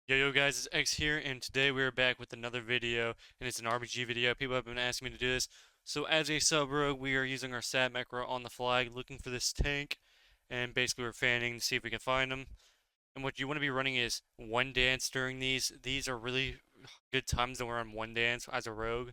Yo guys, it's X here, and today we're back with another video, and it's an RBG video. People have been asking me to do this. So as a sub rogue, we are using our sat macro on the flag, looking for this tank, and basically we're fanning to see if we can find them. And what you want to be running is one dance during these. These are really good times to run one dance as a rogue.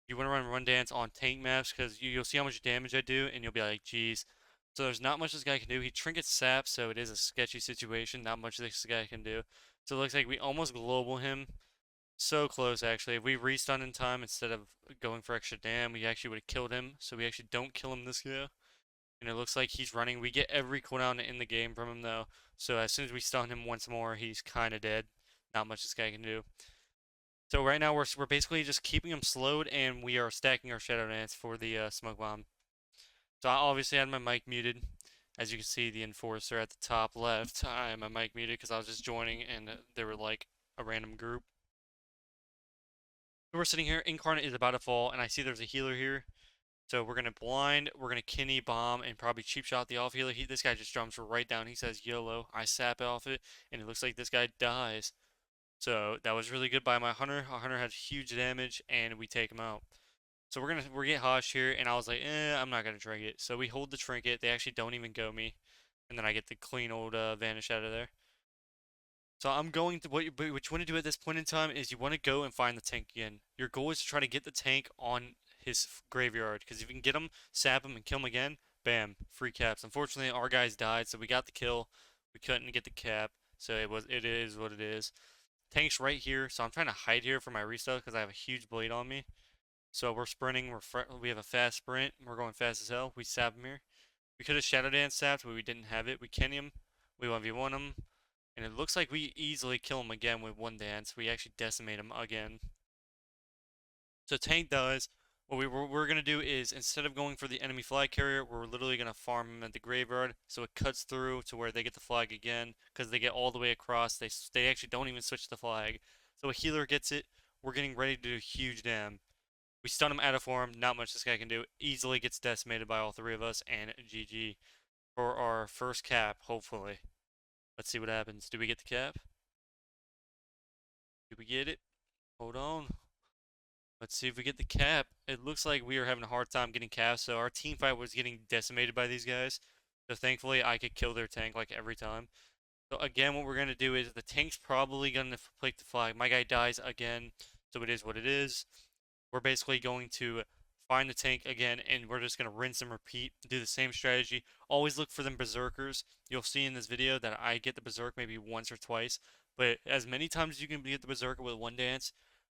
You want to run one dance on tank maps because you'll see how much damage I do, and you'll be like, geez. So there's not much this guy can do. He trinkets sap, so it is a sketchy situation. Not much this guy can do. So it looks like we almost global him. So close, actually. If we restun in time instead of going for extra dam, we actually would have killed him. So we actually don't kill him this go. And it looks like he's running. We get every cooldown in the game from him, though. So as soon as we stun him once more, he's kind of dead. Not much this guy can do. So right now we're basically just keeping him slowed, and we are stacking our Shadow Dance for the smoke bomb. So I obviously had my mic muted. As you can see, the enforcer at the top left, I had my mic muted because I was just joining, and they were like a random group. So we're sitting here, Incarnate is about to fall, and I see there's a healer here. So we're gonna blind, we're gonna Kinney bomb, and probably cheap shot the off healer. This guy just jumps right down. He says YOLO. I sap off it, and it looks like this guy dies. So that was really good by my hunter. Our hunter has huge damage, and we take him out. So we're get Hosh here, and I was like, I'm not gonna trinket. So we hold the trinket. They actually don't even go me, and then I get the clean old vanish out of there. So I'm going to what you want to do at this point in time is you want to go and find the tank again. Your goal is to try to get the tank on his graveyard because if you can get him, sap him, and kill him again, bam, free caps. Unfortunately, our guys died, so we got the kill. We couldn't get the cap, so it is what it is. Tank's right here, so I'm trying to hide here for my restart because I have a huge blade on me. So we're sprinting. We have a fast sprint. We're going fast as hell. We sap him here. We could have Shadow Dance sapped, but we didn't have it. We Kenny him. We 1v1 him. And it looks like we easily kill him again with one dance. We actually decimate him again. So tank dies. What we're going to do is, instead of going for the enemy flag carrier, we're literally going to farm him at the graveyard. So it cuts through to where they get the flag again. Because they get all the way across. They actually don't even switch the flag. So a healer gets it. We're getting ready to do huge dam. We stun him out of form. Not much this guy can do. Easily gets decimated by all three of us. And GG for our first cap, hopefully. Let's see what happens. Do we get the cap? Do we get it? Hold on. Let's see if we get the cap. It looks like we are having a hard time getting caps, so our team fight was getting decimated by these guys. So thankfully, I could kill their tank like every time. So again, what we're going to do is the tank's probably going to flake the flag. My guy dies again, so it is what it is. We're basically going to find the tank again, and we're just going to rinse and repeat, do the same strategy. Always look for them berserkers. You'll see in this video that I get the berserk maybe once or twice, but as many times as you can get the berserker with one dance,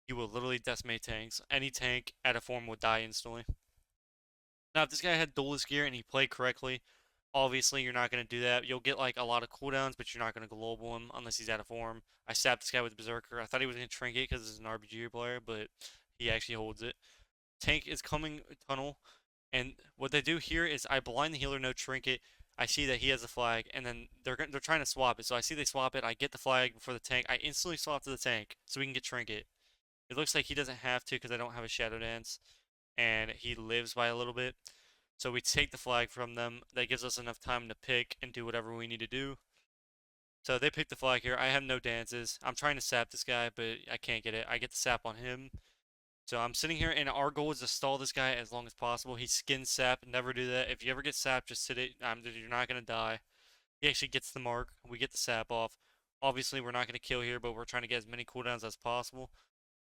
you will literally decimate tanks. Any tank at a form will die instantly. Now, if this guy had duelist gear and he played correctly, obviously you're not going to do that. You'll get like a lot of cooldowns, but you're not going to global him unless he's out of form. I sapped this guy with berserker. I thought he was going to trinket because he's an RBG player, but he actually holds it. Tank is coming tunnel, and what they do here is I blind the healer, no trinket. I see that he has a flag, and then they're trying to swap it. So I see they swap it. I get the flag before the tank. I instantly swap to the tank so we can get trinket. It looks like he doesn't have to because I don't have a Shadow Dance, and he lives by a little bit. So we take the flag from them. That gives us enough time to pick and do whatever we need to do. So they pick the flag here. I have no dances. I'm trying to sap this guy, but I can't get it. I get the sap on him. So I'm sitting here, and our goal is to stall this guy as long as possible. He skins sap. Never do that. If you ever get sap, just sit it. You're not going to die. He actually gets the mark. We get the sap off. Obviously, we're not going to kill here, but we're trying to get as many cooldowns as possible.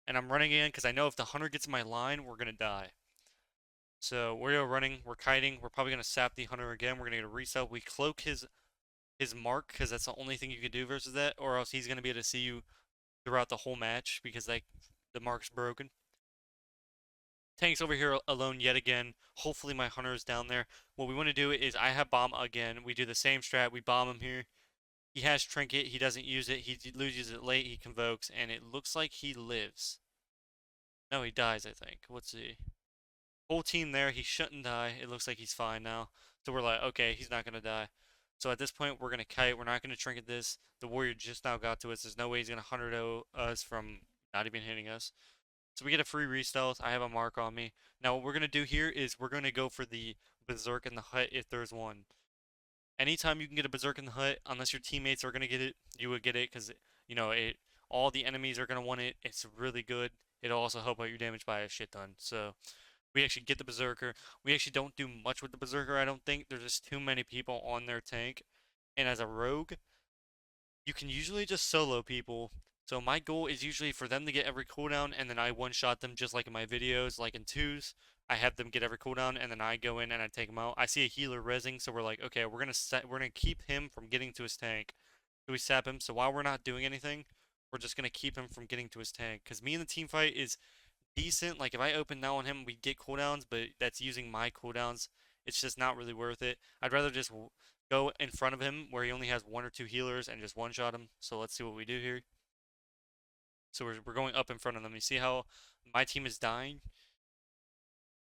And I'm running in because I know if the hunter gets in my line, we're going to die. So we're running, we're kiting, we're probably going to sap the hunter again. We're going to get a reset. We cloak his mark because that's the only thing you can do versus that, or else he's going to be able to see you throughout the whole match because like the mark's broken. Tank's over here alone yet again. Hopefully my hunter is down there. What we want to do is I have bomb again. We do the same strat. We bomb him here. He has trinket. He doesn't use it. He loses it late. He convokes, and it looks like he lives. No, he dies, I think. Let's see. Whole team there. He shouldn't die. It looks like he's fine now. So we're like, okay, he's not going to die. So at this point, we're going to kite. We're not going to trinket this. The warrior just now got to us. There's no way he's going to 100 us from not even hitting us. So we get a free re-stealth. I have a mark on me. Now what we're going to do here is we're going to go for the berserk in the hut if there's one. Anytime you can get a berserk in the hut, unless your teammates are going to get it, you would get it because, you know, it All the enemies are going to want it. It's really good. It'll also help out your damage by a shit ton. So we actually get the Berserker. We actually don't do much with the Berserker, I don't think. There's just too many people on their tank. And as a rogue, you can usually just solo people. So my goal is usually for them to get every cooldown, and then I one-shot them just like in my videos, like in twos. I have them get every cooldown, and then I go in and I take them out. I see a healer rezzing, so we're like, okay, we're gonna keep him from getting to his tank. So we sap him. So while we're not doing anything, we're just gonna keep him from getting to his tank. Cause me and the team fight is decent. Like if I open now on him, we get cooldowns, but that's using my cooldowns. It's just not really worth it. I'd rather just go in front of him where he only has one or two healers and just one-shot him. So let's see what we do here. So we're going up in front of them. You see how my team is dying?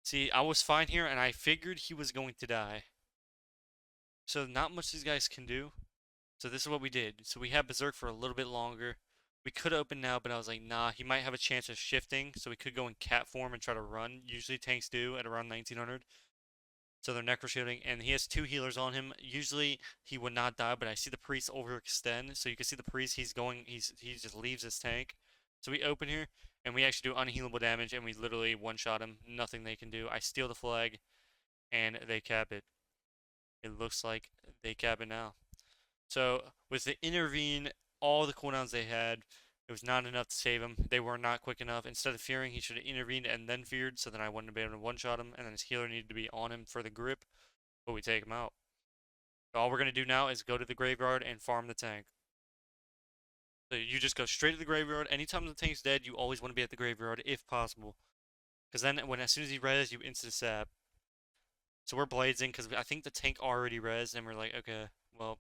See, I was fine here, and I figured he was going to die. So not much these guys can do. So this is what we did. So we had Berserk for a little bit longer. We could open now, but I was like, nah, he might have a chance of shifting, so we could go in cat form and try to run. Usually tanks do at around 1900. So they're necro shielding, and he has two healers on him. Usually he would not die, but I see the priest overextend. So you can see the priest, he just leaves his tank. So we open here, and we actually do unhealable damage, and we literally one-shot him. Nothing they can do. I steal the flag, and they cap it. It looks like they cap it now. So with the intervene, all the cooldowns they had, it was not enough to save him. They were not quick enough. Instead of fearing, he should have intervened and then feared, so then I wouldn't have been able to one-shot him, and then his healer needed to be on him for the grip, but we take him out. So all we're going to do now is go to the graveyard and farm the tank. So you just go straight to the graveyard. Anytime the tank's dead, you always want to be at the graveyard if possible. Because then as soon as he res, you instant sap. So we're bladesing because I think the tank already res, and we're like, okay, well,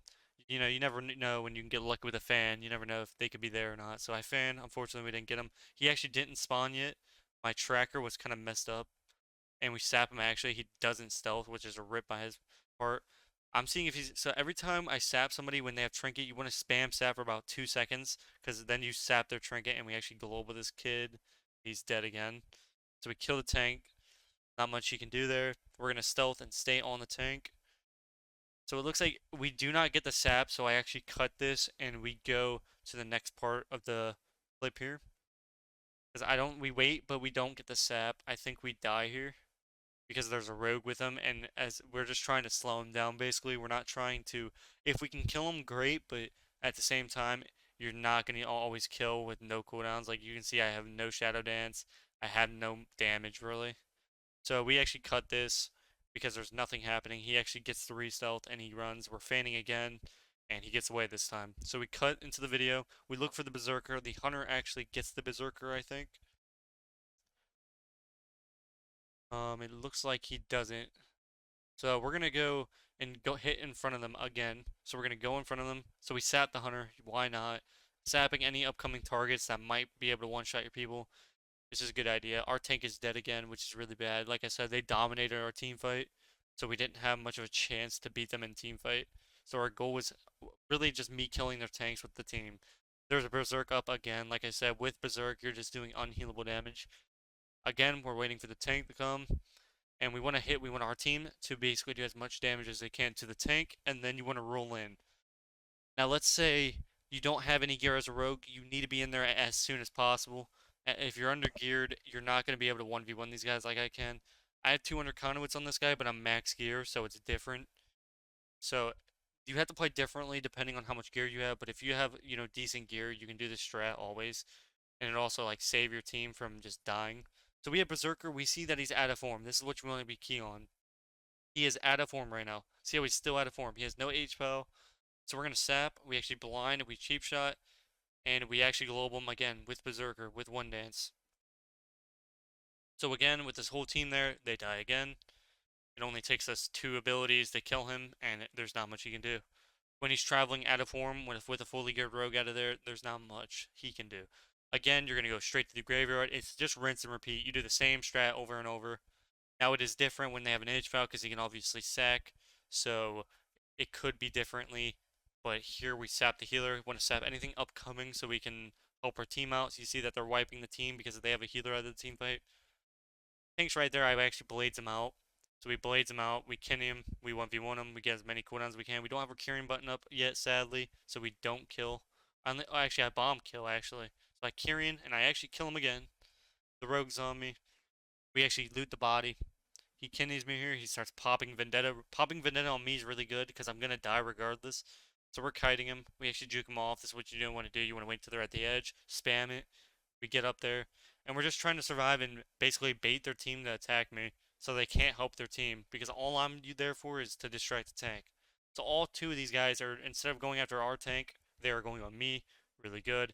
you know, you never know when you can get lucky with a fan. You never know if they could be there or not. So I fan. Unfortunately, we didn't get him. He actually didn't spawn yet. My tracker was kind of messed up, and we sap him. Actually, he doesn't stealth, which is a rip by his part. I'm seeing if he's so every time I sap somebody when they have trinket, you want to spam sap for about 2 seconds because then you sap their trinket, and we actually globe with this kid. He's dead again. So we kill the tank. Not much he can do there. We're gonna stealth and stay on the tank. So it looks like we do not get the sap, so I actually cut this and we go to the next part of the clip here. Because we wait, but we don't get the sap. I think we die here because there's a rogue with him, and as we're just trying to slow him down, basically. We're not trying to, if we can kill him, great, but at the same time, you're not going to always kill with no cooldowns. Like you can see, I have no Shadow Dance. I have no damage, really. So we actually cut this because there's nothing happening. He actually gets the re-stealth and he runs. We're fanning again, and he gets away this time. So we cut into the video. We look for the Berserker. The Hunter actually gets the Berserker, I think. It looks like he doesn't. So we're gonna go and go hit in front of them again. So we're gonna go in front of them. So we sap the Hunter. Why not? Sapping any upcoming targets that might be able to one-shot your people. This is a good idea. Our tank is dead again, which is really bad. Like I said, they dominated our team fight, so we didn't have much of a chance to beat them in team fight. So our goal was really just me killing their tanks with the team. There's a Berserk up again. Like I said, with Berserk, you're just doing unhealable damage. Again, we're waiting for the tank to come, and we want our team to basically do as much damage as they can to the tank, and then you want to roll in. Now, let's say you don't have any gear as a rogue. You need to be in there as soon as possible. If you're under geared, you're not going to be able to 1v1 these guys like I can. I have 200 conduits on this guy, but I'm max gear, so it's different. So you have to play differently depending on how much gear you have, but if you have, decent gear, you can do this strat always. And it also, like, save your team from just dying. So we have Berserker. We see that he's out of form. This is what you want to be key on. He is out of form right now. See how he's still out of form. He has no HP. So we're going to sap. We actually blind. We cheap shot. And we actually global him again with Berserker, with one dance. So again, with this whole team there, they die again. It only takes us 2 abilities to kill him, and there's not much he can do. When he's traveling out of form, with a fully geared rogue out of there, there's not much he can do. Again, you're going to go straight to the graveyard. It's just rinse and repeat. You do the same strat over and over. Now it is different when they have an edge foul because he can obviously sack. So it could be differently. But here we sap the healer. We want to sap anything upcoming so we can help our team out. So you see that they're wiping the team because they have a healer out of the team fight. Tank's right there. I actually blades him out. So we blades him out. We kill him. We 1v1 him. We get as many cooldowns as we can. We don't have our curing button up yet, sadly. So we don't kill. Actually, I bomb kill, actually. So I Kyrian, and I actually kill him again. The rogue's on me. We actually loot the body. He kidneys me here. He starts popping Vendetta. Popping Vendetta on me is really good because I'm going to die regardless. So we're kiting him. We actually juke him off. This is what you don't want to do. You want to wait till they're at the edge. Spam it. We get up there. And we're just trying to survive and basically bait their team to attack me so they can't help their team. Because all I'm there for is to distract the tank. So all two of these guys are, instead of going after our tank, they are going on me. Really good.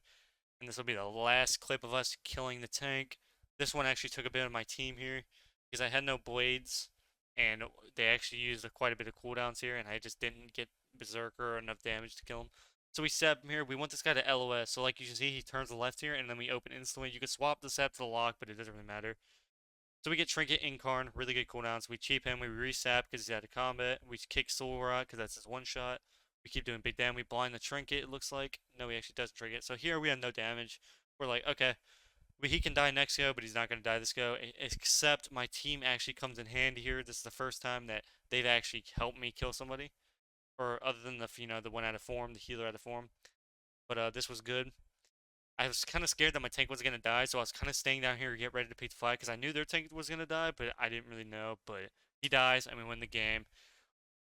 And this will be the last clip of us killing the tank. This one actually took a bit of my team here because I had no blades, and they actually used quite a bit of cooldowns here, and I just didn't get Berserker enough damage to kill him. So we sap him here. We want this guy to LOS. So like you can see, he turns left here, and then we open instantly. You can swap the sap to the lock, but it doesn't really matter. So we get Trinket, Incarn, really good cooldowns. We cheap him, we resap because he's out of combat. We kick Soul Rot because that's his one shot. We keep doing big damage. We blind the Trinket, it looks like. No, he actually doesn't Trinket. So here we have no damage. We're like, okay, he can die next go, but he's not going to die this go. Except my team actually comes in handy here. This is the first time that they've actually helped me kill somebody. Or other than the one out of form, the healer out of form. But this was good. I was kind of scared that my tank was going to die, so I was kind of staying down here to get ready to pick the fight because I knew their tank was going to die, but I didn't really know. But he dies, and we win the game.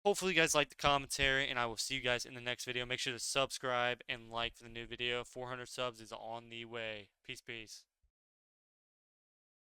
Hopefully you guys like the commentary, and I will see you guys in the next video. Make sure to subscribe and like for the new video. 400 subs is on the way. Peace, peace.